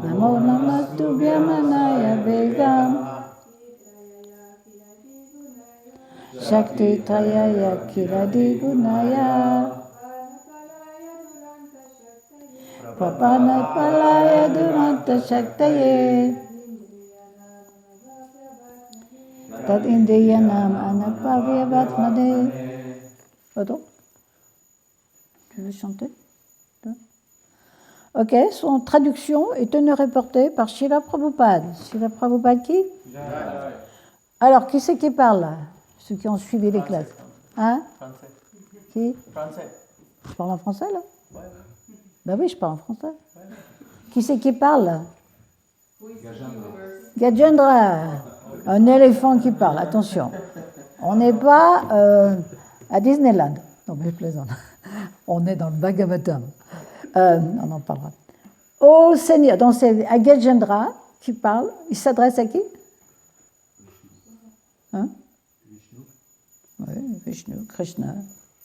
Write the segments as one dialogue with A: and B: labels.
A: Namo Namastubhyam Anaya Vegam Shakti Trayaya Kiladi Gunaya Papana Palaya Duranta Shaktaye Tad Indiyanam Anapavyavatmade. Pardon? Tu veux chanter? Ok, son traduction est tenue reportée par Srila Prabhupada. Srila Prabhupada qui? Alors, qui c'est qui parle là? Ceux qui ont suivi les classes. Hein?
B: Français.
A: Qui?
B: Français.
A: Je parle en français là?
B: Ouais.
A: Ben oui, je parle en français.
B: Ouais.
A: Qui c'est qui parle là?
B: Gajendra.
A: Gajendra, un éléphant qui parle, attention. On n'est pas à Disneyland. Non, mais je plaisante. On est dans le Bhagavatam. On en parlera. Ô Seigneur, donc c'est à Gajendra qui parle. Il s'adresse à qui? Hein? Oui, Vishnu, Krishna,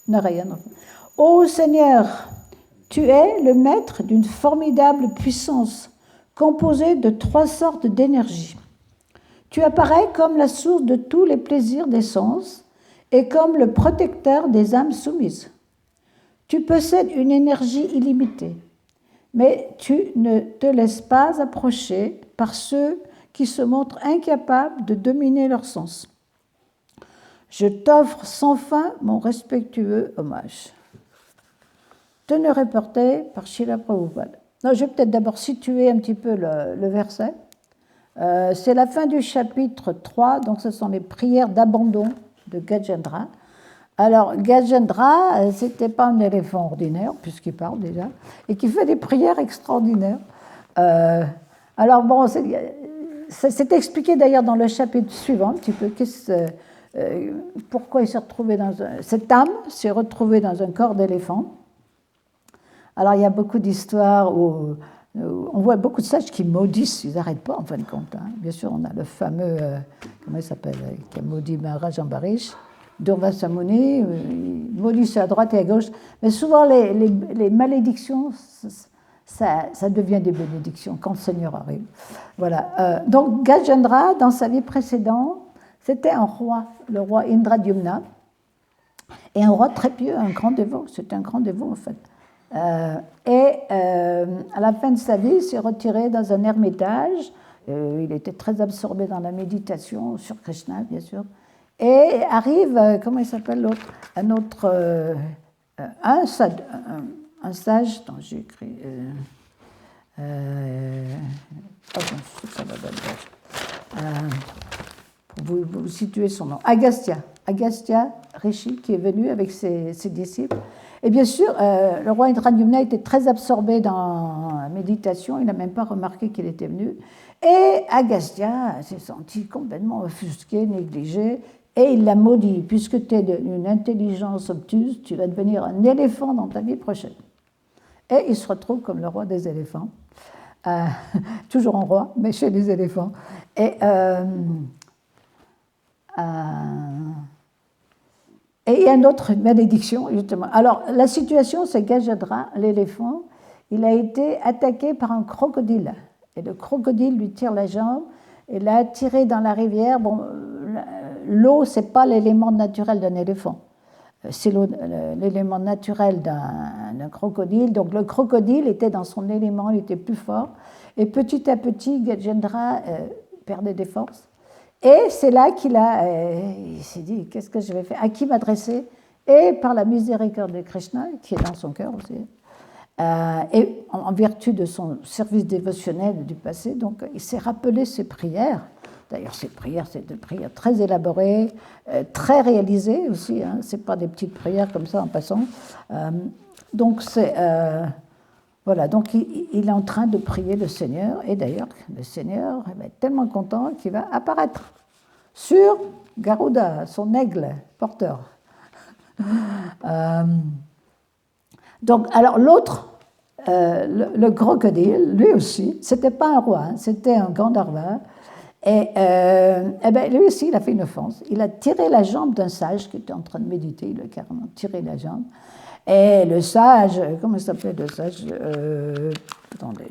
A: Narayana. Ô Seigneur, tu es le maître d'une formidable puissance composée de 3 sortes d'énergie. Tu apparais comme la source de tous les plaisirs des sens et comme le protecteur des âmes soumises. Tu possèdes une énergie illimitée, mais tu ne te laisses pas approcher par ceux qui se montrent incapables de dominer leurs sens. Je t'offre sans fin mon respectueux hommage. Tenue reportée par Srila Prabhupada. Non, je vais peut-être d'abord situer un petit peu le verset. C'est la fin du chapitre 3, donc ce sont les prières d'abandon de Gajendra. Alors, Gajendra, ce n'était pas un éléphant ordinaire, puisqu'il parle déjà, et qui fait des prières extraordinaires. Alors, bon, c'est expliqué d'ailleurs dans le chapitre suivant, un petit peu, pourquoi il s'est retrouvé cette âme s'est retrouvée dans un corps d'éléphant. Alors, il y a beaucoup d'histoires où on voit beaucoup de sages qui maudissent, ils n'arrêtent pas en fin de compte. Hein. Bien sûr, on a le fameux, comment il s'appelle, qui a maudit Maharaj Ambarish, Durvasa Muni, il maudit à droite et à gauche. Mais souvent, les malédictions, ça devient des bénédictions quand le Seigneur arrive. Voilà. Donc, Gajendra, dans sa vie précédente, c'était un roi, le roi Indradyumna, et un roi très pieux, un grand dévot. C'était un grand dévot, en fait. À la fin de sa vie, il s'est retiré dans un ermitage. Il était très absorbé dans la méditation sur Krishna, bien sûr. Et arrive, comment il s'appelle l'autre? Un sage, dont j'ai écrit. Pour vous situer son nom. Agastya Rishi, qui est venu avec ses disciples. Et bien sûr, le roi Indradyumna était très absorbé dans la méditation, il n'a même pas remarqué qu'il était venu. Et Agastya s'est senti complètement offusqué, négligé, et il l'a maudit. Puisque tu es d'une intelligence obtuse, tu vas devenir un éléphant dans ta vie prochaine. Et il se retrouve comme le roi des éléphants, toujours en roi, mais chez les éléphants. Et il y a une autre malédiction, justement. Alors, la situation, c'est Gajendra, l'éléphant, il a été attaqué par un crocodile. Et le crocodile lui tire la jambe et l'a tiré dans la rivière. Bon, l'eau, ce n'est pas l'élément naturel d'un éléphant. C'est l'élément naturel d'un crocodile. Donc, le crocodile était dans son élément, il était plus fort. Et petit à petit, Gajendra perdait des forces. Et c'est là qu'il s'est dit, qu'est-ce que je vais faire? À qui m'adresser? Et par la miséricorde de Krishna, qui est dans son cœur aussi, et en vertu de son service dévotionnel du passé, donc il s'est rappelé ses prières. D'ailleurs, ces prières, c'est des prières très élaborées, très réalisées aussi, hein, ce n'est pas des petites prières comme ça en passant. Donc, voilà, donc il est en train de prier le Seigneur, et d'ailleurs, le Seigneur va être tellement content qu'il va apparaître sur Garuda, son aigle porteur. Donc, alors l'autre, le crocodile, lui aussi, c'était pas un roi, hein, c'était un Gandharva, et ben, lui aussi, il a fait une offense. Il a tiré la jambe d'un sage qui était en train de méditer, il a carrément tiré la jambe. Et le sage, comment il s'appelait le sage? Attendez.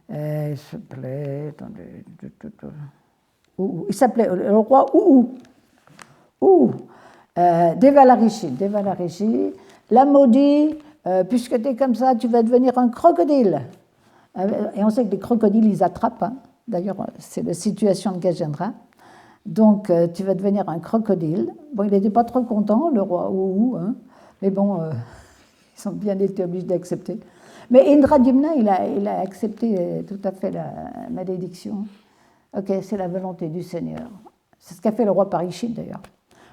A: Il s'appelait. Il s'appelait le roi Ouhou. Devalarishi l'a maudit, puisque tu es comme ça, tu vas devenir un crocodile. Et on sait que les crocodiles, ils attrapent. Hein. D'ailleurs, c'est la situation de Gajendra. Donc, tu vas devenir un crocodile. Bon, il n'était pas trop content, le roi Ouhou, hein. Mais bon, ils ont bien été obligés d'accepter. Mais Indradyumna, il a accepté tout à fait la malédiction. Ok, c'est la volonté du Seigneur. C'est ce qu'a fait le roi Parikshit, d'ailleurs.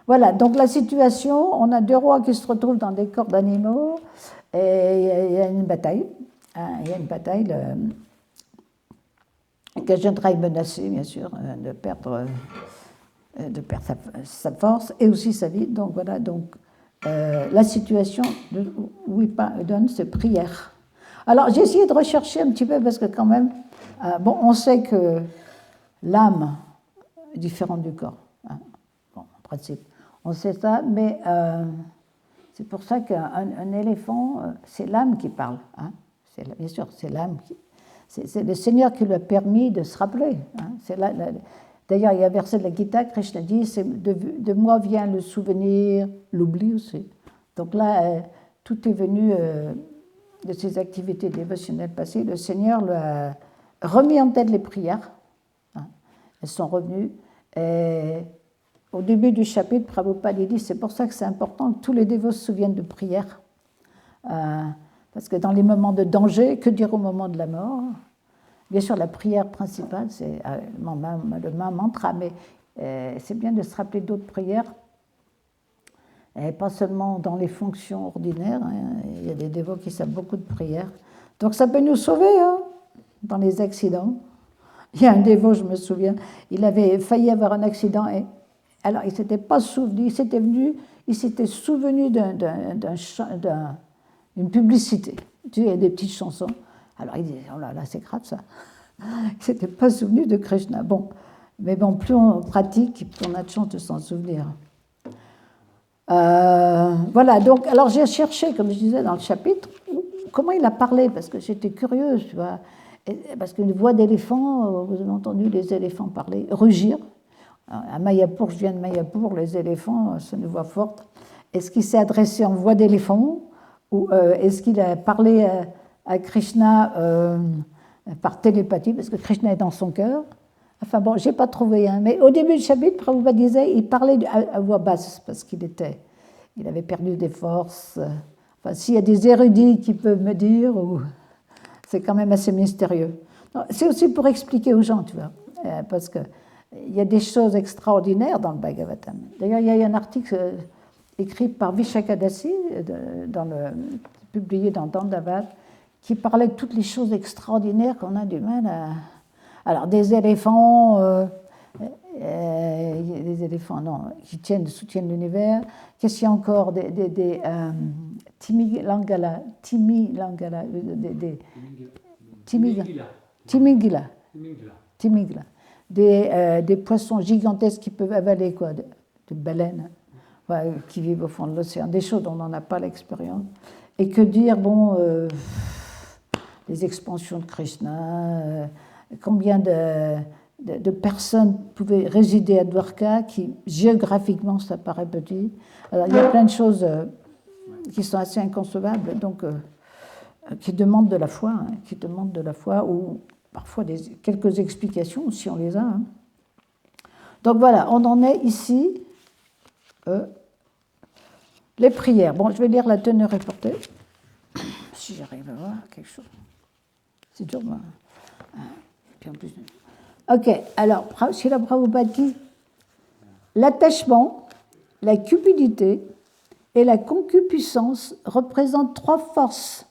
A: Voilà, donc la situation, on a deux rois qui se retrouvent dans des corps d'animaux, et il y a une bataille. Il y a une bataille. Gajendra est menacé, bien sûr, de perdre sa force et aussi sa vie. Donc voilà, donc, la situation où il donne ses prières. Alors j'ai essayé de rechercher un petit peu parce que quand même, bon, on sait que l'âme est différente du corps. Hein. Bon, en principe, on sait ça, mais c'est pour ça qu'un éléphant, c'est l'âme qui parle. Hein. Bien sûr, c'est l'âme qui. C'est le Seigneur qui lui a permis de se rappeler. Hein. D'ailleurs, il y a un verset de la Gita, Krishna dit, de moi vient le souvenir, l'oubli aussi. Donc là, tout est venu de ses activités dévotionnelles passées. Le Seigneur lui a remis en tête les prières. Hein. Elles sont revenues. Et au début du chapitre, Prabhupada dit, c'est pour ça que c'est important que tous les dévots se souviennent de prières. Parce que dans les moments de danger, que dire au moment de la mort? Bien sûr, la prière principale, c'est le mantra, mais c'est bien de se rappeler d'autres prières, et pas seulement dans les fonctions ordinaires. Hein. Il y a des dévots qui savent beaucoup de prières. Donc ça peut nous sauver hein, dans les accidents. Il y a un dévot, je me souviens, il avait failli avoir un accident, et alors il ne s'était pas souvenu, il s'était souvenu d'une publicité. Tu sais, il y a des petites chansons. Alors il disait, oh là là, c'est grave ça. Il ne s'était pas souvenu de Krishna. Bon, mais bon, plus on pratique, plus on a de chance de s'en souvenir. Voilà, donc, alors j'ai cherché, comme je disais dans le chapitre, comment il a parlé, parce que j'étais curieuse, tu vois. Parce qu'une voix d'éléphant, vous avez entendu les éléphants parler, rugir. À Mayapur, je viens de Mayapur, les éléphants, c'est une voix forte. Est-ce qu'il s'est adressé en voix d'éléphant ou est-ce qu'il a parlé à Krishna par télépathie, parce que Krishna est dans son cœur? Enfin bon, je n'ai pas trouvé un. Mais au début du chapitre, Prabhupada disait, il parlait à voix basse, parce qu'il avait perdu des forces. Enfin, s'il y a des érudits qui peuvent me dire, c'est quand même assez mystérieux. C'est aussi pour expliquer aux gens, tu vois, parce qu'il y a des choses extraordinaires dans le Bhagavatam. D'ailleurs, il y a eu un article écrit par Vishakadasi, publié dans Dandavad, qui parlait de toutes les choses extraordinaires qu'on a du mal à... Alors, des éléphants, qui soutiennent l'univers. Qu'est-ce qu'il y a encore? Des Timigala, des poissons gigantesques qui peuvent avaler, quoi, des baleines, qui vivent au fond de l'océan, des choses dont on n'a pas l'expérience. Et que dire, bon, les expansions de Krishna, combien de personnes pouvaient résider à Dwarka, qui géographiquement ça paraît petit. Alors il y a plein de choses qui sont assez inconcevables, donc qui demandent de la foi, ou parfois quelques explications si on les a. Hein. Donc voilà, on en est ici. Les prières. Bon, je vais lire la teneur reportée, si j'arrive à voir quelque chose. C'est dur, moi. Puis en plus... Ok, alors, Srila Prabhupada dit l'attachement, la cupidité et la concupiscence représentent trois forces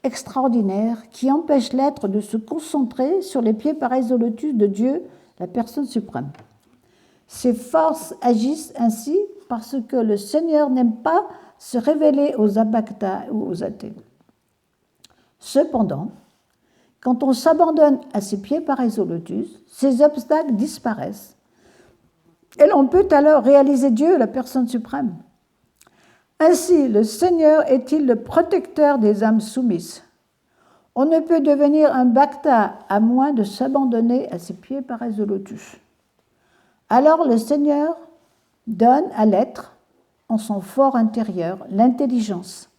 A: extraordinaires qui empêchent l'être de se concentrer sur les pieds pareils au lotus de Dieu, la personne suprême. Ces forces agissent ainsi parce que le Seigneur n'aime pas se révéler aux abhaktas ou aux athées. Cependant, quand on s'abandonne à ses pieds pareils au lotus, ces obstacles disparaissent et l'on peut alors réaliser Dieu, la personne suprême. Ainsi, le Seigneur est-il le protecteur des âmes soumises. On ne peut devenir un bhakta à moins de s'abandonner à ses pieds pareils de lotus. Alors le Seigneur donne à l'être, en son fort intérieur, l'intelligence,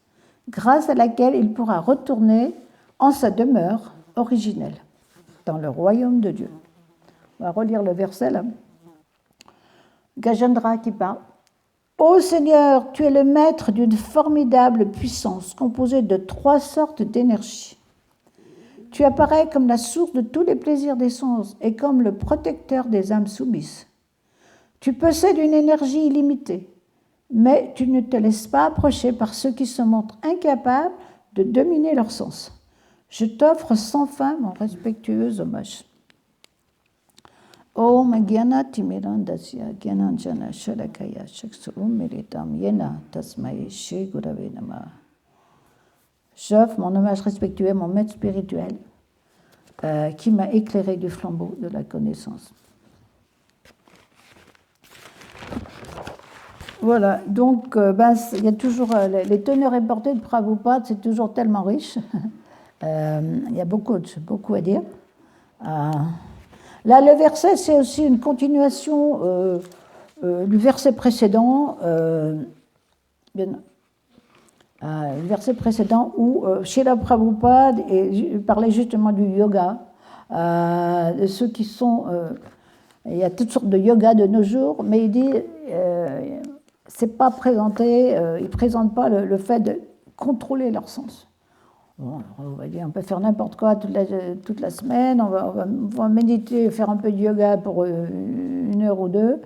A: grâce à laquelle il pourra retourner en sa demeure originelle, dans le royaume de Dieu. On va relire le verset là. Gajendra qui parle. Ô Seigneur, tu es le maître d'une formidable puissance composée de 3 sortes d'énergie. Tu apparais comme la source de tous les plaisirs des sens et comme le protecteur des âmes soumises. Tu possèdes une énergie illimitée, mais tu ne te laisses pas approcher par ceux qui se montrent incapables de dominer leur sens. Je t'offre sans fin mon respectueux hommage. Om Gyana Timirandasya Gyananjana Shalakaya Chaksurum Meritam Yena Tasmai Shri Gurave Namah. J'offre mon hommage respectueux à mon maître spirituel qui m'a éclairé du flambeau de la connaissance. Voilà, donc il y a toujours les teneurs et portées de Prabhupada, c'est toujours tellement riche. Il y a beaucoup à dire. Là, le verset, c'est aussi une continuation du verset précédent. Le verset précédent où Srila Prabhupada parlait justement du yoga, de ceux qui sont... il y a toutes sortes de yoga de nos jours, mais il dit c'est pas présenté, il ne présente pas le fait de contrôler leur sens. Bon, on va dire, on peut faire n'importe quoi toute la semaine, on va méditer, faire un peu de yoga pour 1 heure ou 2.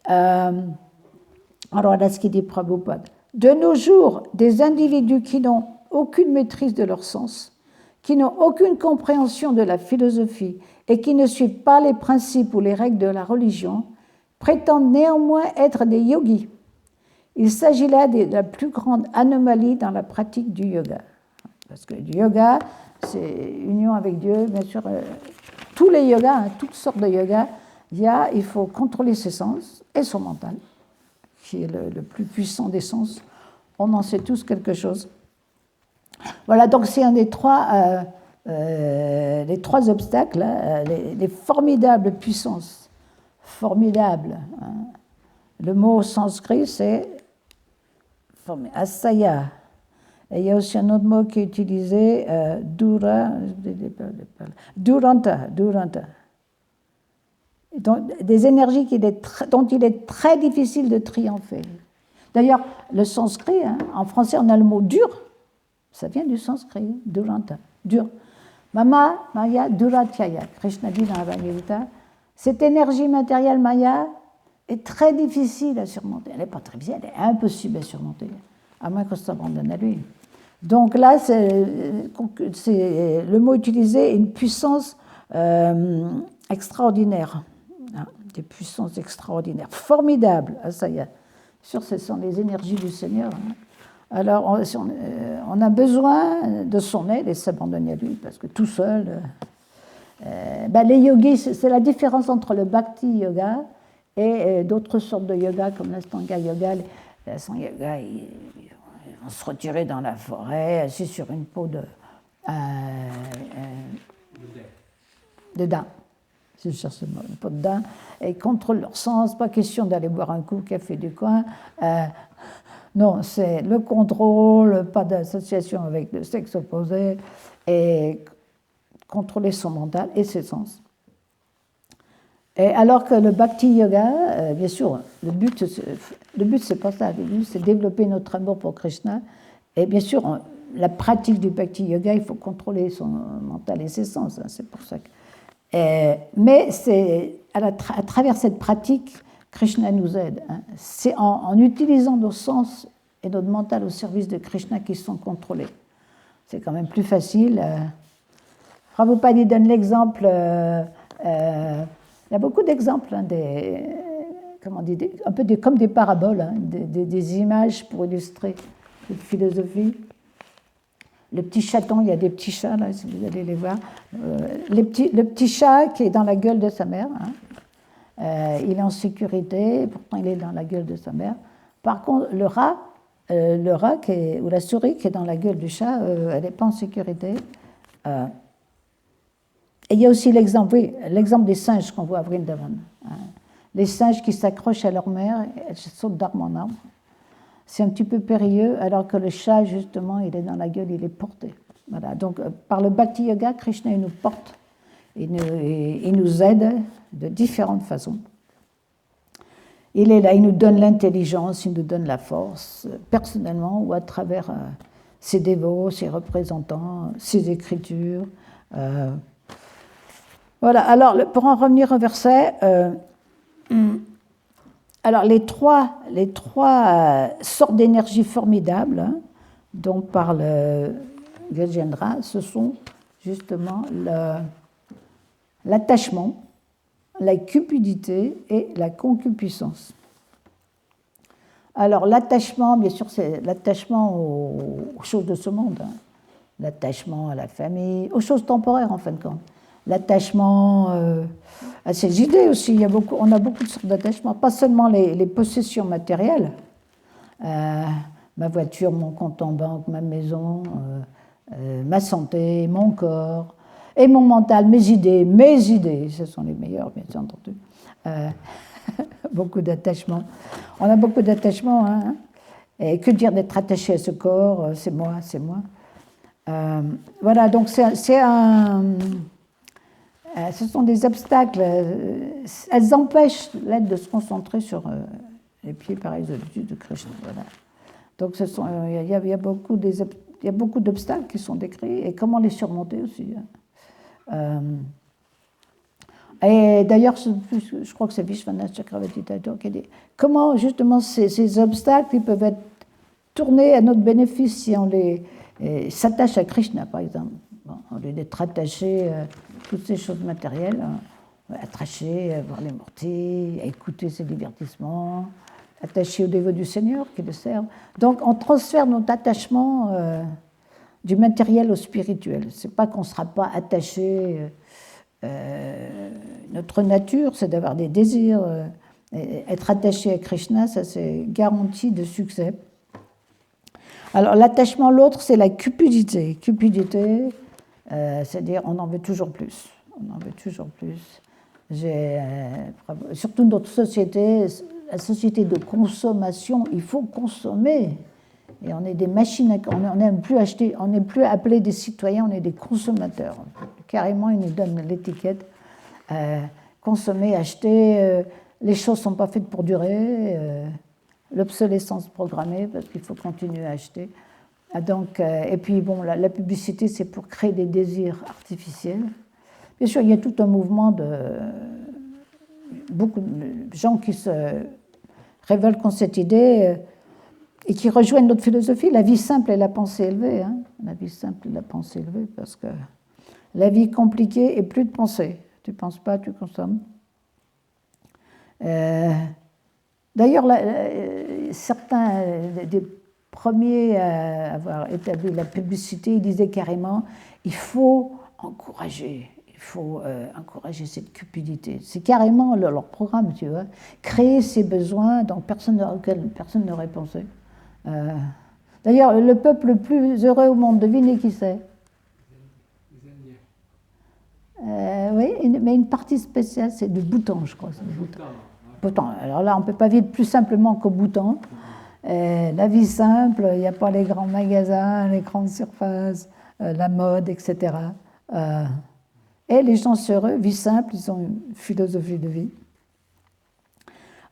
A: Alors là, ce qu'il dit Prabhupada. De nos jours, des individus qui n'ont aucune maîtrise de leur sens, qui n'ont aucune compréhension de la philosophie et qui ne suivent pas les principes ou les règles de la religion, prétendent néanmoins être des yogis. Il s'agit là de la plus grande anomalie dans la pratique du yoga. Parce que le yoga, c'est union avec Dieu, bien sûr. Tous les yogas, toutes sortes de yogas, il faut contrôler ses sens et son mental, qui est le plus puissant des sens. On en sait tous quelque chose. Voilà, donc c'est un des 3 obstacles, les formidables puissances. Formidables. Hein. Le mot sanskrit, c'est asaya. Et il y a aussi un autre mot qui est utilisé, duranta. Donc, des énergies dont il est très difficile de triompher. D'ailleurs, le sanskrit, en français, on a le mot dur. Ça vient du sanskrit, duranta, dur. Mama, Maya, Duratyaya. Krishna dit dans la Bhagavad Gita, cette énergie matérielle Maya est très difficile à surmonter. Elle n'est pas très difficile, elle est impossible à surmonter, à moins qu'on s'abandonne à lui. Donc là, le mot utilisé est une puissance extraordinaire, des puissances extraordinaires, formidables. Ça y est. Sûr, ce sont les énergies du Seigneur. Alors, on a besoin de son aide et s'abandonner à lui, parce que tout seul... les yogis, c'est la différence entre le bhakti yoga et d'autres sortes de yoga, comme l'astanga yoga. L'astanga yoga, ils vont se retirer dans la forêt, assis sur une peau de daim. Si je cherche le mot, une peau de daim, et contrôlent leur sens, pas question d'aller boire un coup café du coin. Non, c'est le contrôle, pas d'association avec le sexe opposé, et contrôler son mental et ses sens. Et alors que le bhakti yoga, bien sûr, le but c'est pas ça. Le but c'est développer notre amour pour Krishna. Et bien sûr, la pratique du bhakti yoga, il faut contrôler son mental et ses sens. C'est pour ça que. Mais c'est à travers cette pratique, Krishna nous aide. C'est en utilisant nos sens et notre mental au service de Krishna qui sont contrôlés. C'est quand même plus facile. Prabhupada donne l'exemple. Il y a beaucoup d'exemples, comme des paraboles, des images pour illustrer cette philosophie. Le petit chaton, il y a des petits chats, là, si vous allez les voir. Le petit chat qui est dans la gueule de sa mère, il est en sécurité, pourtant il est dans la gueule de sa mère. Par contre, le rat ou la souris qui est dans la gueule du chat, elle n'est pas en sécurité. Et il y a aussi l'exemple des singes qu'on voit à Vrindavan. Les singes qui s'accrochent à leur mère, elles sautent d'arbre en arbre. C'est un petit peu périlleux, alors que le chat, justement, il est dans la gueule, il est porté. Voilà. Donc, par le Bhakti Yoga, Krishna, il nous porte, il nous aide de différentes façons. Il est là, il nous donne l'intelligence, il nous donne la force, personnellement ou à travers ses dévots, ses représentants, ses écritures. Voilà, alors pour en revenir au verset, alors les trois sortes d'énergie formidables, hein, dont parle Gajendra, ce sont justement l'attachement, la cupidité et la concupiscence. Alors l'attachement, bien sûr, c'est l'attachement aux choses de ce monde, hein. L'attachement à la famille, aux choses temporaires en fin de compte. L'attachement à ses idées aussi, on a beaucoup de sortes d'attachements, pas seulement les possessions matérielles, ma voiture, mon compte en banque, ma maison, ma santé, mon corps, et mon mental, mes idées, ce sont les meilleures, bien entendu. Beaucoup d'attachements. On a beaucoup d'attachements, hein. Et que dire d'être attaché à ce corps, c'est moi. Voilà, donc ce sont des obstacles, elles empêchent l'aide de se concentrer sur les pieds pareils de Krishna. Voilà. Donc il y a beaucoup d'obstacles qui sont décrits et comment les surmonter aussi. Et d'ailleurs, je crois que c'est Vishwanath Chakravarti Thakur qui dit comment justement ces obstacles ils peuvent être tournés à notre bénéfice si on s'attache à Krishna, par exemple. Bon, au lieu d'être attaché à toutes ces choses matérielles, attaché à voir les mortiers, à écouter ses divertissements, attaché aux dévots du Seigneur qui le servent. Donc on transfère notre attachement du matériel au spirituel. C'est pas qu'on ne sera pas attaché. Notre nature, c'est d'avoir des désirs. Être attaché à Krishna, ça c'est garantie de succès. Alors l'attachement à l'autre, c'est la cupidité. Cupidité, c'est-à-dire on en veut toujours plus. On en veut toujours plus. Surtout notre société, la société de consommation, il faut consommer. Et on est des machines, on n'est plus acheté, on n'est plus appelés des citoyens, on est des consommateurs. Carrément, ils nous donnent l'étiquette consommer, acheter. Les choses ne sont pas faites pour durer. L'obsolescence programmée, parce qu'il faut continuer à acheter. Donc, et puis, bon, la publicité, c'est pour créer des désirs artificiels. Bien sûr, il y a tout un mouvement beaucoup de gens qui se révoltent contre cette idée et qui rejoignent notre philosophie, la vie simple et la pensée élevée. Hein. La vie simple et la pensée élevée, parce que la vie compliquée et plus de pensée. Tu ne penses pas, tu consommes. D'ailleurs, certains des premiers à avoir établi la publicité, ils disaient carrément il faut encourager cette cupidité. C'est carrément leur programme, tu vois. Créer ces besoins auxquels personne n'aurait pensé. D'ailleurs, le peuple le plus heureux au monde, devinez qui c'est? Oui, mais une partie spéciale, c'est du Bhoutan, je crois. Bhoutan. Alors là, on ne peut pas vivre plus simplement qu'au Bhoutan. La vie simple, il n'y a pas les grands magasins, les grandes surfaces, la mode, etc. Et les gens heureux, vie simple, ils ont une philosophie de vie.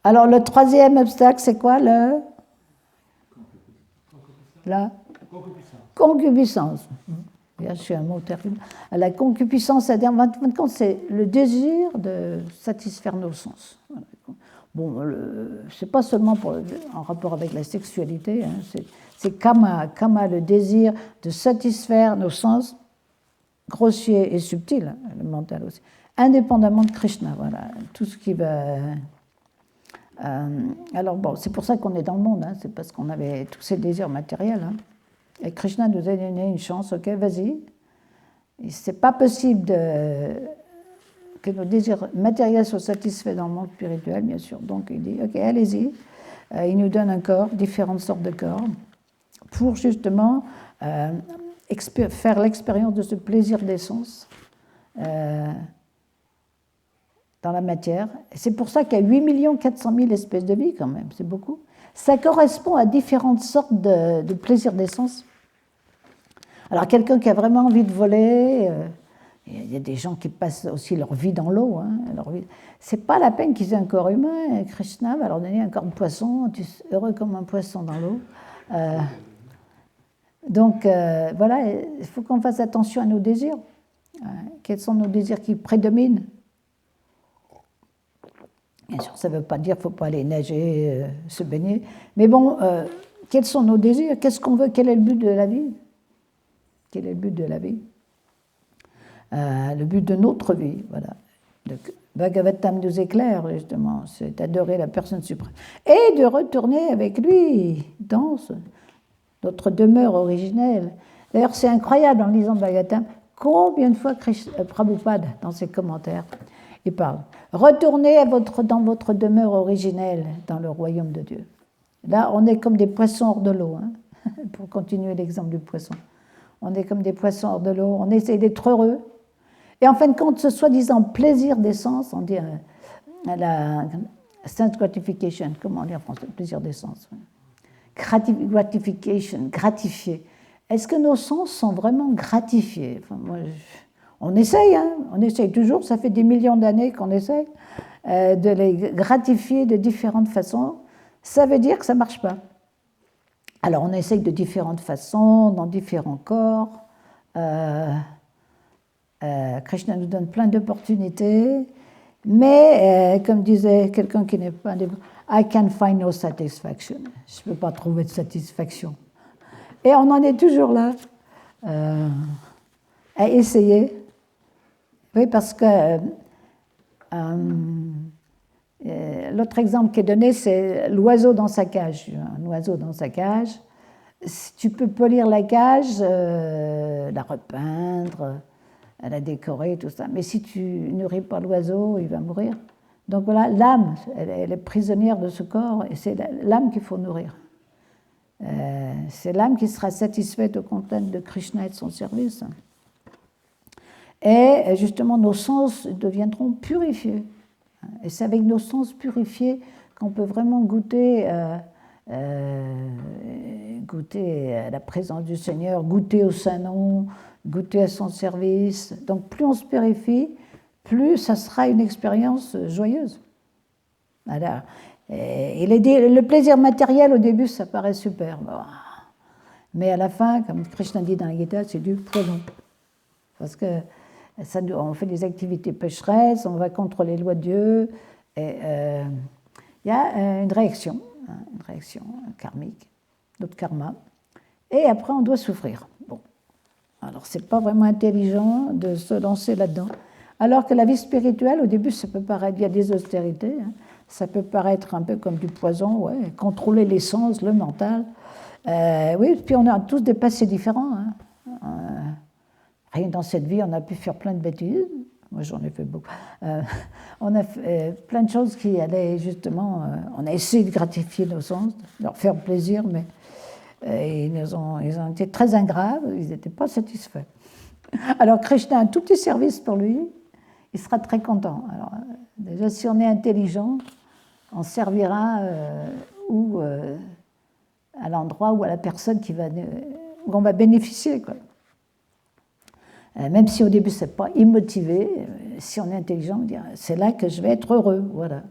A: Alors le troisième obstacle, c'est quoi? La concupiscence. Bien sûr, un mot terrible. La concupiscence, c'est-à-dire, c'est le désir de satisfaire nos sens. Bon, c'est pas seulement en rapport avec la sexualité, hein, c'est kama, le désir de satisfaire nos sens grossiers et subtils, le mental aussi, indépendamment de Krishna, voilà, tout ce qui va... alors bon, c'est pour ça qu'on est dans le monde, hein, c'est parce qu'on avait tous ces désirs matériels, hein. Et Krishna nous a donné une chance, ok, vas-y. C'est pas possible que nos désirs matériels soient satisfaits dans le monde spirituel, bien sûr. Donc il dit, ok, allez-y. Il nous donne un corps, différentes sortes de corps, pour justement faire l'expérience de ce plaisir des sens dans la matière. C'est pour ça qu'il y a 8 400 000 espèces de vie quand même, c'est beaucoup. Ça correspond à différentes sortes de plaisirs des sens. Alors quelqu'un qui a vraiment envie de voler, il y a des gens qui passent aussi leur vie dans l'eau. Hein, c'est pas la peine qu'ils aient un corps humain. Krishna va leur donner un corps de poisson, heureux comme un poisson dans l'eau. Donc voilà, il faut qu'on fasse attention à nos désirs. Quels sont nos désirs qui prédominent? Bien sûr, ça ne veut pas dire qu'il ne faut pas aller nager, se baigner. Mais bon, quels sont nos désirs? Qu'est-ce qu'on veut? Quel est le but de la vie? Quel est le but de la vie? Le but de notre vie, voilà. Donc, Bhagavatam nous éclaire, justement, c'est d'adorer la personne suprême. Et de retourner avec lui dans notre demeure originelle. D'ailleurs, c'est incroyable en lisant Bhagavatam, combien de fois Prabhupada, dans ses commentaires, il parle. Retournez dans votre demeure originelle, dans le royaume de Dieu. Là, on est comme des poissons hors de l'eau, hein, pour continuer l'exemple du poisson. On est comme des poissons hors de l'eau, on essaie d'être heureux. Et en fin de compte, ce soi-disant plaisir des sens, on dit la sense gratification, comment on dit en français, plaisir des sens. Gratification, gratifier. Est-ce que nos sens sont vraiment gratifiés? Enfin, moi, on essaye, hein, on essaye toujours, ça fait des millions d'années qu'on essaye de les gratifier de différentes façons. Ça veut dire que ça ne marche pas. Alors on essaye de différentes façons, dans différents corps. Krishna nous donne plein d'opportunités, mais comme disait quelqu'un qui n'est pas I can find no satisfaction. Je ne peux pas trouver de satisfaction. Et on en est toujours là, à essayer. Oui, parce que l'autre exemple qui est donné, c'est l'oiseau dans sa cage. Un oiseau dans sa cage. Si tu peux polir la cage, la repeindre, la décorer, tout ça. Mais si tu nourris pas l'oiseau, il va mourir. Donc voilà, l'âme, elle est prisonnière de ce corps, et c'est l'âme qu'il faut nourrir. C'est l'âme qui sera satisfaite au contact de Krishna et de son service. Et justement, nos sens deviendront purifiés. Et c'est avec nos sens purifiés qu'on peut vraiment goûter à la présence du Seigneur, goûter au Saint-Nom, goûter à son service. Donc plus on se purifie, plus ça sera une expérience joyeuse. Voilà. Et le plaisir matériel, au début, ça paraît super. Mais à la fin, comme Krishna dit dans la Gita, c'est du poison. Parce que on fait des activités pécheresses, on va contre les lois de Dieu, et il y a une réaction karmique, notre karma, et après on doit souffrir. Bon. Alors c'est pas vraiment intelligent de se lancer là-dedans. Alors que la vie spirituelle, au début, ça peut paraître, il y a des austérités, hein, ça peut paraître un peu comme du poison, ouais, contrôler les sens, le mental. Oui, puis on a tous des passés différents. Hein. Rien dans cette vie, on a pu faire plein de bêtises. Moi, j'en ai fait beaucoup. On a fait plein de choses qui allaient justement... on a essayé de gratifier nos sens, de leur faire plaisir, mais ils ont été très ingrats, ils n'étaient pas satisfaits. Alors Krishna a un tout petit service pour lui, il sera très content. Alors, déjà, si on est intelligent, on servira à l'endroit ou à la personne où on va bénéficier, quoi. Même si au début, ce n'est pas immotivé, si on est intelligent, on dit c'est là que je vais être heureux. Voilà.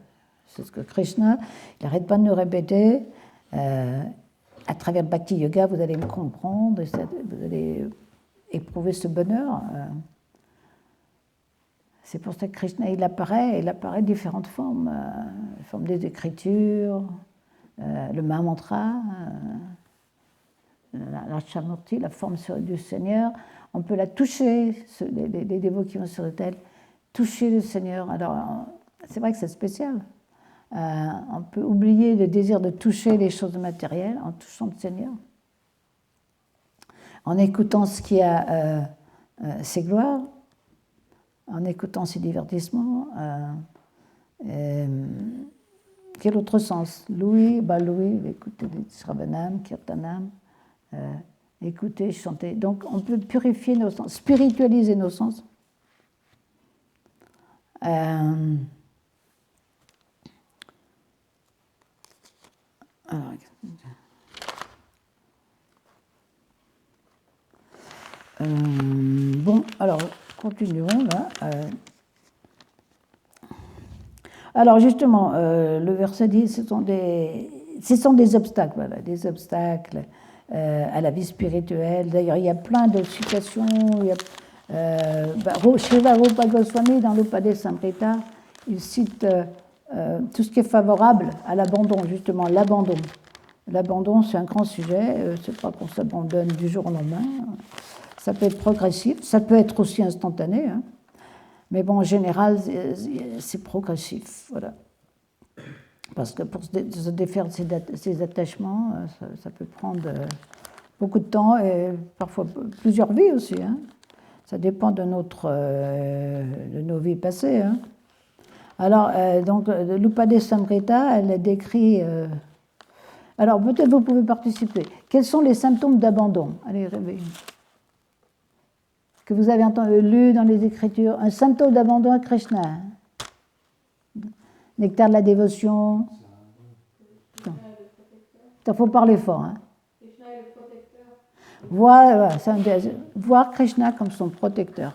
A: C'est ce que Krishna, il n'arrête pas de nous répéter. À travers le Bhakti Yoga, vous allez me comprendre, vous allez éprouver ce bonheur. C'est pour ça que Krishna, il apparaît de différentes formes. La forme des Écritures, le Mahamantra, la Chamurti, la forme du Seigneur. On peut la toucher, les dévots qui vont sur l'autel, toucher le Seigneur. Alors, c'est vrai que c'est spécial. On peut oublier le désir de toucher les choses matérielles en touchant le Seigneur, en écoutant ce qui a ses gloires, en écoutant ses divertissements. Quel autre sens? Louis, écoutez Shravanam, Kirtanam, écouter, chanter. Donc on peut purifier nos sens, spiritualiser nos sens. Bon, alors continuons là. Alors justement, le verset dit ce sont des obstacles, voilà, des obstacles à la vie spirituelle. D'ailleurs, il y a plein de citations. Srila Rupa Goswami, dans l'Upadesamrita, il cite tout ce qui est favorable à l'abandon, justement, l'abandon. L'abandon, c'est un grand sujet, c'est pas qu'on s'abandonne du jour au lendemain. Ça peut être progressif, ça peut être aussi instantané, hein. Mais bon, en général, c'est progressif, voilà. Parce que pour se défaire de ces attachements, ça peut prendre beaucoup de temps et parfois plusieurs vies aussi, hein. Ça dépend de nos vies passées, hein. Alors, donc, l'Upadesamrita, elle décrit... alors, peut-être vous pouvez participer. Quels sont les symptômes d'abandon? Allez, réveillez. Que vous avez lu dans les Écritures, un symptôme d'abandon à Krishna. Nectar de la dévotion. Il faut parler fort. Hein. Krishna est le protecteur. Voir Krishna comme son protecteur.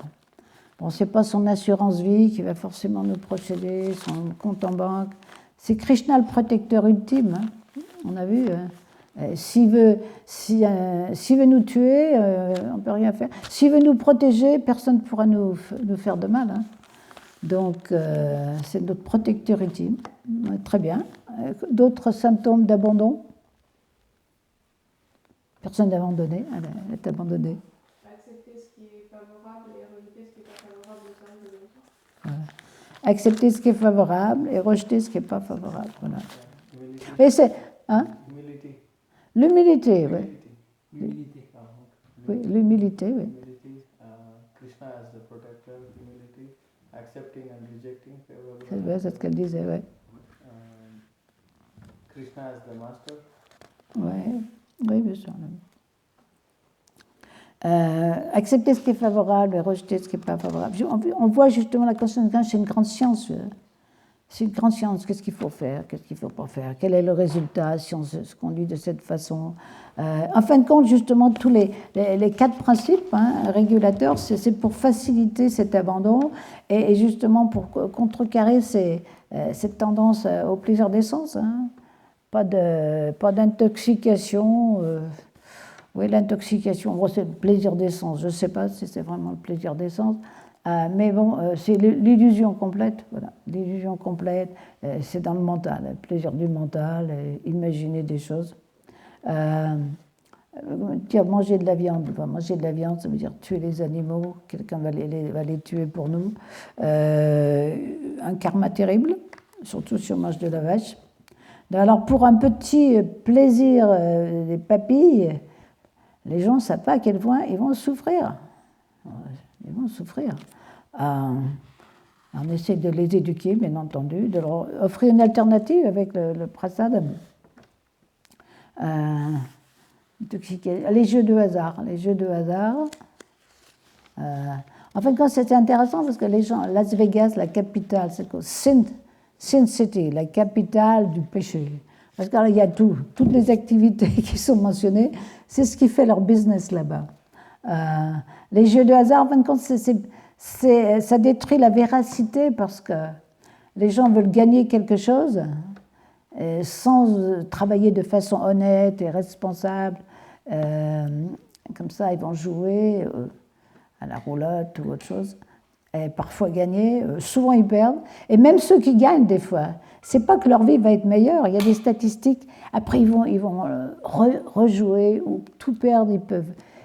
A: Bon, ce n'est pas son assurance vie qui va forcément nous procéder, son compte en banque. C'est Krishna le protecteur ultime. Hein. On a vu. Hein. S'il veut nous tuer, on ne peut rien faire. S'il veut nous protéger, personne ne pourra nous faire de mal. Hein. Donc, c'est notre protecteur ultime. Très bien. D'autres symptômes d'abandon? Personne d'abandonné. Elle est abandonnée.
B: Accepter ce qui est favorable et rejeter ce qui n'est pas favorable au sein de l'autre.
A: Voilà. Accepter ce qui est favorable et rejeter ce qui n'est pas favorable. Voilà. Et c'est... Hein? L'humilité, oui. Oui, l'humilité, oui.
C: Krishna as the protector, humility, accepting and rejecting favorable.
A: C'est ce qu'elle disait, oui.
C: Krishna as the master.
A: Oui, bien sûr. Accepter ce qui est favorable et rejeter ce qui n'est pas favorable. On voit justement la conscience, c'est une grande science. C'est une grande science. Qu'est-ce qu'il faut faire, qu'est-ce qu'il ne faut pas faire, quel est le résultat si on se conduit de cette façon. En fin de compte, justement, tous les 4 principes régulateurs, c'est pour faciliter cet abandon et justement pour contrecarrer cette tendance au plaisir des sens. Hein. Pas d'intoxication. Oui, l'intoxication, c'est le plaisir des sens. Je ne sais pas si c'est vraiment le plaisir des sens. Mais bon, c'est l'illusion complète. Voilà. L'illusion complète, c'est dans le mental, le plaisir du mental, imaginer des choses. Manger de la viande. Manger de la viande, ça veut dire tuer les animaux. Quelqu'un va les tuer pour nous. Un karma terrible, surtout si on mange de la vache. Alors, pour un petit plaisir des papilles, les gens ne savent pas à quel point ils vont souffrir. Ils vont souffrir. On essaie de les éduquer, bien entendu, de leur offrir une alternative avec le prasad. Les jeux de hasard. En fin de compte, c'était intéressant parce que les gens, Las Vegas, la capitale, c'est quoi? Sin City, la capitale du péché. Parce qu'il y a toutes les activités qui sont mentionnées, c'est ce qui fait leur business là-bas. Les jeux de hasard, en fin de compte, ça détruit la véracité parce que les gens veulent gagner quelque chose sans travailler de façon honnête et responsable. Comme ça, ils vont jouer à la roulotte ou autre chose. Et parfois gagner, souvent ils perdent. Et même ceux qui gagnent, des fois, c'est pas que leur vie va être meilleure. Il y a des statistiques. Après, ils vont rejouer ou tout perdre.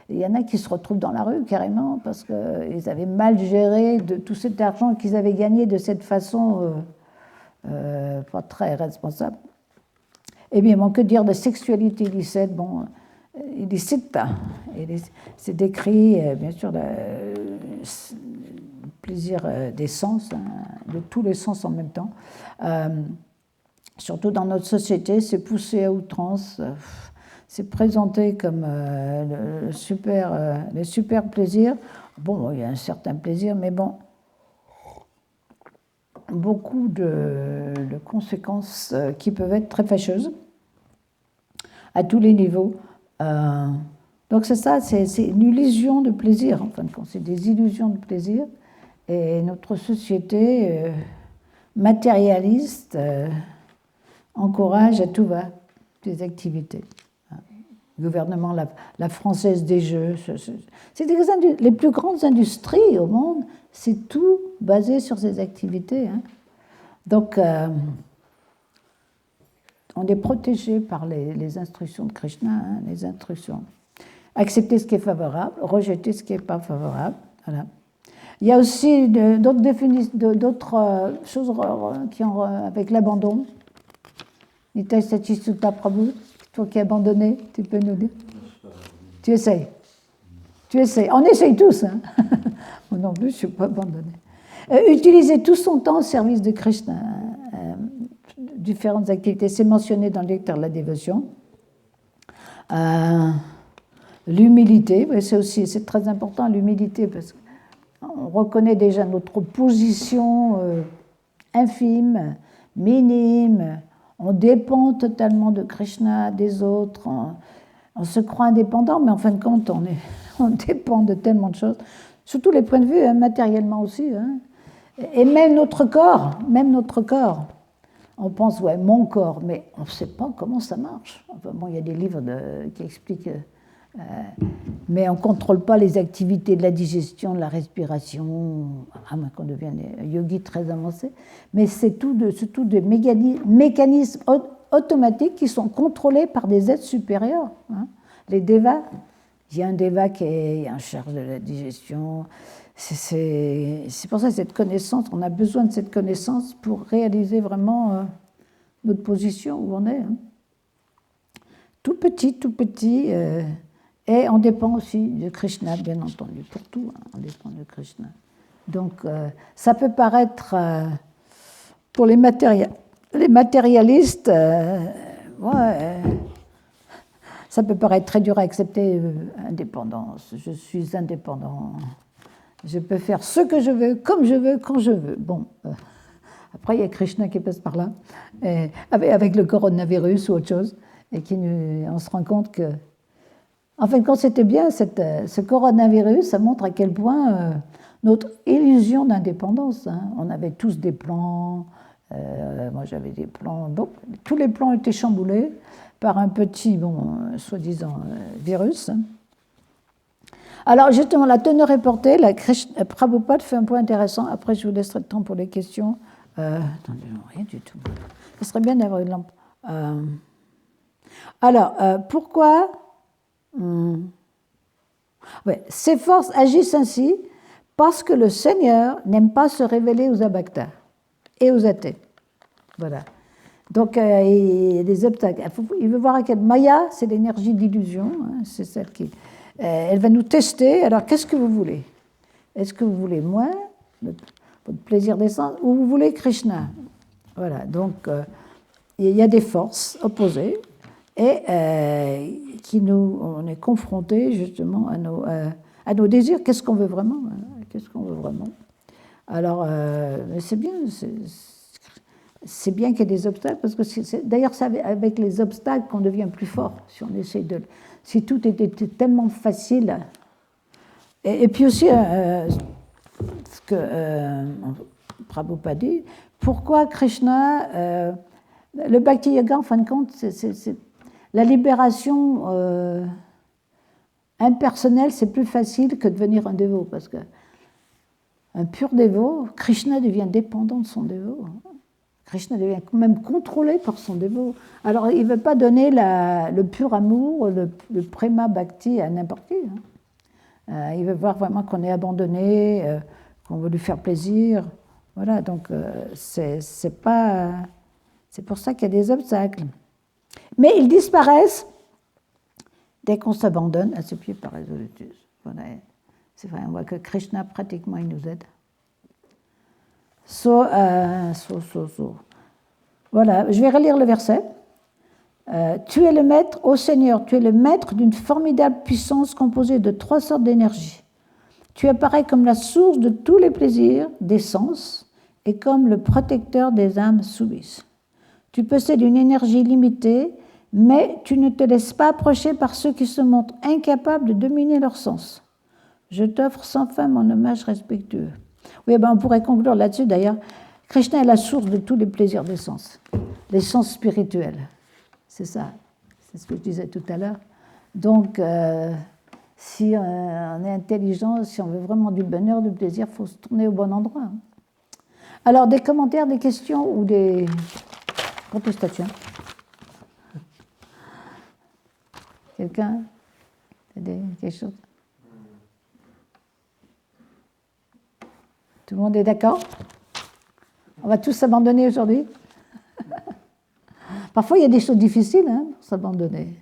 A: Il y en a qui se retrouvent dans la rue carrément parce qu'ils avaient mal géré de tout cet argent qu'ils avaient gagné de cette façon pas très responsable. Eh bien, bon, que dire de sexualité illicite? Bon, illicite, c'est décrit, bien sûr, le plaisir des sens, de tous les sens en même temps. Surtout dans notre société, c'est poussé à outrance. c'est présenté comme le super plaisir. Bon, il y a un certain plaisir, mais bon, beaucoup de conséquences qui peuvent être très fâcheuses à tous les niveaux. Donc c'est ça, c'est une illusion de plaisir, en fin de compte, c'est des illusions de plaisir. Et notre société matérialiste encourage à tout va des activités. Le gouvernement, la Française des Jeux, c'est les plus grandes industries au monde, c'est tout basé sur ces activités. Hein. Donc, on est protégé par les instructions de Krishna, hein, les instructions. Accepter ce qui est favorable, rejeter ce qui n'est pas favorable. Voilà. Il y a aussi d'autres choses qui ont avec l'abandon. Nitai Satchisuta Prabhu, toi qui es abandonné, tu peux nous dire? Tu essayes. Tu essayes. On essaye tous. Hein. Moi non plus, je ne suis pas abandonné. Utiliser tout son temps au service de Krishna. Différentes activités. C'est mentionné dans le lecteur de la dévotion. L'humilité, c'est très important, l'humilité, parce qu'on reconnaît déjà notre position infime, minime. On dépend totalement de Krishna, des autres. On se croit indépendant, mais en fin de compte, on dépend de tellement de choses. Sous tous les points de vue, hein, matériellement aussi. Hein. Et même notre corps. On pense, ouais, mon corps, mais on ne sait pas comment ça marche. Enfin, bon, il y a des livres qui expliquent, mais on ne contrôle pas les activités de la digestion, de la respiration, à moins qu'on devienne yogi très avancé. Mais c'est tout des mécanismes automatiques qui sont contrôlés par des êtres supérieurs. Hein. Les devas, il y a un deva qui est en charge de la digestion. C'est pour ça cette connaissance, on a besoin de cette connaissance pour réaliser vraiment notre position où on est. Hein. Tout petit, et on dépend aussi de Krishna, bien entendu, pour tout, hein, on dépend de Krishna. Donc ça peut paraître, pour les matérialistes, ça peut paraître très dur à accepter, indépendance, je suis indépendant. Je peux faire ce que je veux, comme je veux, quand je veux. Bon, après, il y a Krishna qui passe par là, avec le coronavirus ou autre chose, et on se rend compte que, en fin de compte, c'était bien, ce coronavirus, ça montre à quel point notre illusion d'indépendance. Hein. On avait tous des plans, moi j'avais des plans, bon, tous les plans étaient chamboulés par un petit, soi-disant virus. Alors, justement, la teneur est portée. Prabhupada fait un point intéressant. Après, je vous laisserai le temps pour les questions. Attendez, non, rien du tout. Ce serait bien d'avoir une lampe. Pourquoi ces forces agissent ainsi? Parce que le Seigneur n'aime pas se révéler aux abhaktas et aux athées. Voilà. Donc, il y a des obstacles. Il veut voir à quelle Maya, c'est l'énergie d'illusion. Hein, c'est celle qui... elle va nous tester. Alors, qu'est-ce que vous voulez? Est-ce que vous voulez moi, votre plaisir d'essence, ou vous voulez Krishna? Voilà. Donc, il y a des forces opposées et on est confrontés justement à nos désirs. Qu'est-ce qu'on veut vraiment? Qu'est-ce qu'on veut vraiment? Alors, c'est bien. C'est bien qu'il y ait des obstacles, parce que d'ailleurs, c'est avec les obstacles qu'on devient plus fort. Si tout était tellement facile. Et puis aussi, ce que Prabhupada dit, pourquoi Krishna, le Bhakti Yoga, en fin de compte, c'est la libération impersonnelle, c'est plus facile que de devenir un dévot, parce qu'un pur dévot, Krishna devient dépendant de son dévot. Krishna devient même contrôlé par son dévot. Alors, il ne veut pas donner le pur amour, le prema bhakti à n'importe qui. Hein. Il veut voir vraiment qu'on est abandonné, qu'on veut lui faire plaisir. Voilà, donc c'est pour ça qu'il y a des obstacles. Mais ils disparaissent dès qu'on s'abandonne à ses pieds par résolutus. Voilà. C'est vrai, on voit que Krishna, pratiquement, il nous aide. Voilà, je vais relire le verset. Tu es le maître, ô Seigneur, tu es le maître d'une formidable puissance composée de 3 sortes d'énergie. Tu apparais comme la source de tous les plaisirs des sens et comme le protecteur des âmes soumises. Tu possèdes une énergie limitée, mais tu ne te laisses pas approcher par ceux qui se montrent incapables de dominer leurs sens. Je t'offre sans fin mon hommage respectueux. Oui, on pourrait conclure là-dessus d'ailleurs. Krishna est la source de tous les plaisirs des sens, les sens spirituels. C'est ça, c'est ce que je disais tout à l'heure. Donc, si on est intelligent, si on veut vraiment du bonheur, du plaisir, il faut se tourner au bon endroit. Alors, des commentaires, des questions ou des contestations? Quelqu'un? Quelque chose? Tout le monde est d'accord? On va tous s'abandonner aujourd'hui? Parfois, il y a des choses difficiles pour s'abandonner.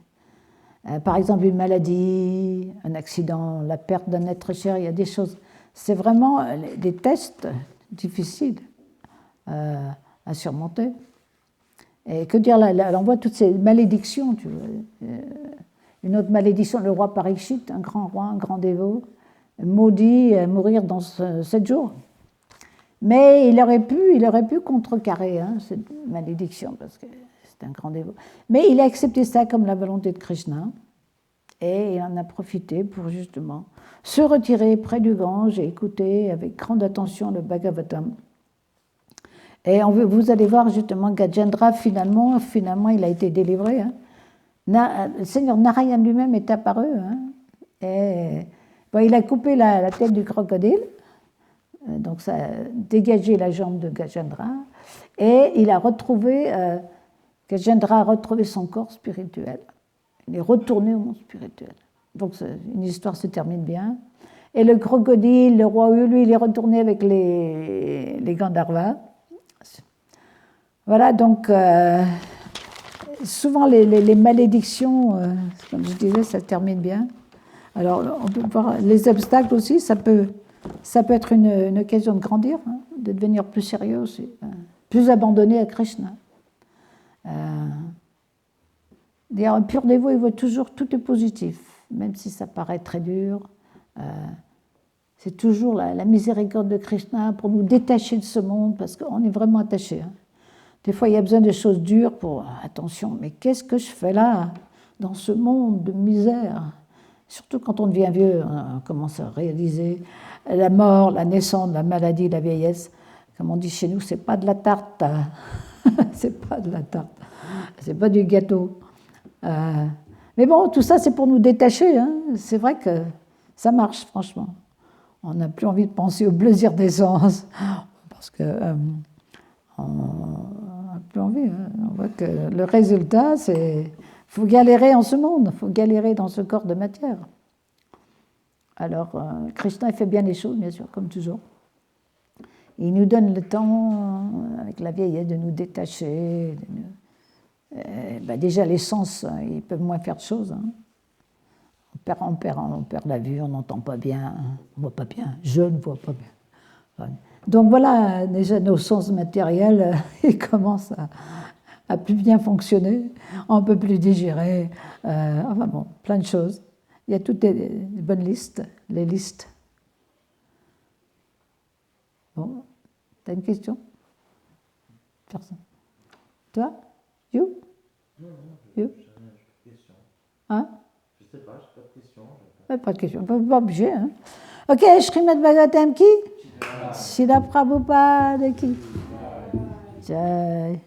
A: Par exemple, une maladie, un accident, la perte d'un être cher, il y a des choses. C'est vraiment des tests difficiles à surmonter. Et que dire, là, on voit toutes ces malédictions. Tu vois. Une autre malédiction, le roi Parikshit, un grand roi, un grand dévot, maudit à mourir dans 7 jours. Mais il aurait pu contrecarrer cette malédiction, parce que c'est un grand dévot. Mais il a accepté ça comme la volonté de Krishna, et il en a profité pour justement se retirer près du Gange et écouter avec grande attention le Bhagavatam. Et vous allez voir justement Gajendra, finalement il a été délivré. Le Seigneur Narayan lui-même est apparu. Et il a coupé la tête du crocodile. Donc ça a dégagé la jambe de Gajendra, et il a retrouvé, Gajendra a retrouvé son corps spirituel. Il est retourné au monde spirituel. Donc une histoire se termine bien. Et le crocodile, le roi lui, il est retourné avec les Gandharvas. Voilà, donc souvent les malédictions, comme je disais, ça termine bien. Alors on peut voir les obstacles aussi, ça peut être une occasion de grandir, de devenir plus sérieux aussi, plus abandonné à Krishna. D'ailleurs, un pur dévot, il voit toujours tout est positif, même si ça paraît très dur. C'est toujours la miséricorde de Krishna pour nous détacher de ce monde, parce qu'on est vraiment attaché. Des fois, il y a besoin de choses dures pour attention, mais qu'est-ce que je fais là, dans ce monde de misère? Surtout quand on devient vieux, on commence à réaliser la mort, la naissance, la maladie, la vieillesse. Comme on dit chez nous, c'est pas de la tarte. C'est pas de la tarte. C'est pas du gâteau. Mais bon, tout ça, c'est pour nous détacher. C'est vrai que ça marche, franchement. On n'a plus envie de penser au plaisir des sens. Parce que on n'a plus envie. On voit que le résultat, c'est... Il faut galérer en ce monde, il faut galérer dans ce corps de matière. Alors, Krishna il fait bien les choses, bien sûr, comme toujours. Il nous donne le temps, avec la vieillesse, de nous détacher. Déjà, les sens, ils peuvent moins faire de choses. On perd la vue, on n'entend pas bien, on ne voit pas bien, je ne vois pas bien. Donc voilà, déjà, nos sens matériels, ils commencent à plus bien fonctionner, on ne peut plus digérer, enfin bon, plein de choses. Il y a toutes des bonnes listes, les listes. Bon, t'as une question? Personne. Toi? You?
D: Non,
A: you?
D: jamais de question.
A: Hein?
D: Je sais pas, j'ai pas de question.
A: Pas de question, pas obligé. Ok, Srimad Bhagavatam qui? Srila Prabhupada qui? Jai.